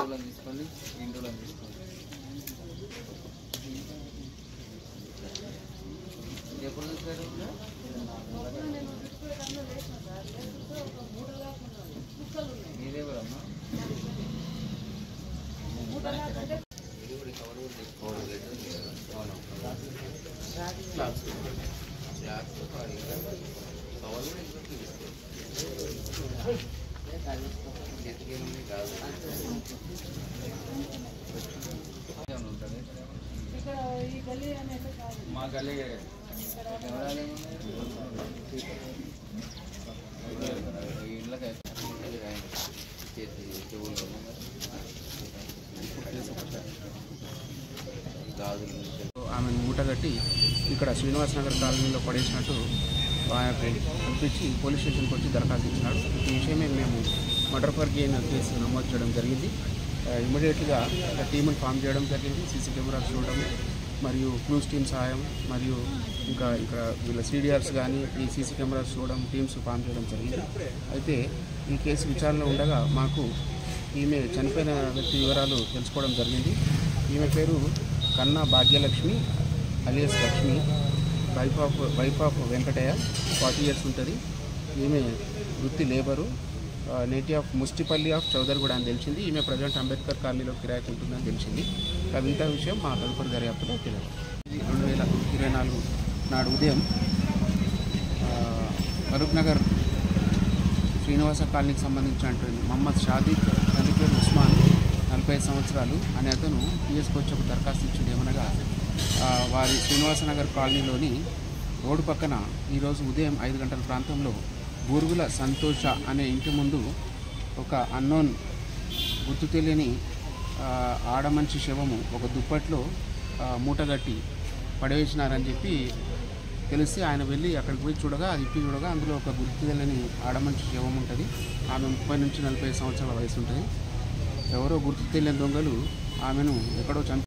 వాళ్ళని తీసుకోండి, ఇంట్లో తీసుకోండి. ఎప్పుడు చూసారు? మీదే కూడా అమ్మా మా గల్లీ ఆమెను మూటగట్టి ఇక్కడ శ్రీనివాస్ నగర్ కాలనీలో పడేసినట్టు ఆయనకు కల్పించి పోలీస్ స్టేషన్కి వచ్చి దరఖాస్తు ఇచ్చినాడు. ఈ విషయమే మేము మర్డర్ ఫర్ గెయిన్ కేసు నమోదు చేయడం జరిగింది. ఇమీడియట్గా టీమును ఫామ్ చేయడం జరిగింది. సీసీ కెమెరాస్ చూడడం మరియు క్లూస్ టీమ్ సహాయం మరియు ఇంకా ఇక్కడ వీళ్ళ CDRs కానీ ఈ సీసీ కెమెరాస్ చూడడం టీమ్స్ ఫామ్ చేయడం జరిగింది. అయితే ఈ కేసు విచారణలో ఉండగా మాకు ఈమె చనిపోయిన వ్యక్తి వివరాలు తెలుసుకోవడం జరిగింది. ఈమె పేరు Kanna Bhagyalakshmi alias Lakshmi, wife of Venkataiah, 40 years ఉంటుంది. ఈమె వృత్తి labour, native of Mustipalli of Chowdariguda అని తెలిసింది. ఈమె ప్రజెంట్ అంబేద్కర్ కాలనీలో కిరాయికి ఉంటుందని తెలిసింది. మిగతా విషయం మా తదుపరి దర్యాప్తులో తెలియదు. 2024 నాడు ఉదయం ఫరూక్ నగర్ శ్రీనివాస కాలనీకి సంబంధించినటువంటి మహమ్మద్ షాదీక్, తన పేరు ఉస్మాన్, 45 సంవత్సరాలు అనే అతను పిఎస్కి వచ్చి ఒక దరఖాస్తు ఇచ్చింది. ఏమనగా వారి శ్రీనివాస నగర్ కాలనీలోని రోడ్డు పక్కన ఈరోజు ఉదయం 5 గంటల ప్రాంతంలో బూరుగుల సంతోష అనే ఇంటి ముందు ఒక అన్నోన్ గుర్తు తెలియని ఆడమనిషి శవము ఒక దుప్పట్లో మూటగట్టి పడవేసినారని చెప్పి తెలిసి ఆయన వెళ్ళి అక్కడికి పోయి చూడగా, అది ఇప్పి చూడగా అందులో ఒక గుర్తు తెలియని ఆడమనిషి శవం ఉంటుంది. ఆమె 30 నుంచి 45 సంవత్సరాల వయసు ఉంటుంది. ఎవరో గుర్తు తెలియని దొంగలు ఆమెను ఎక్కడో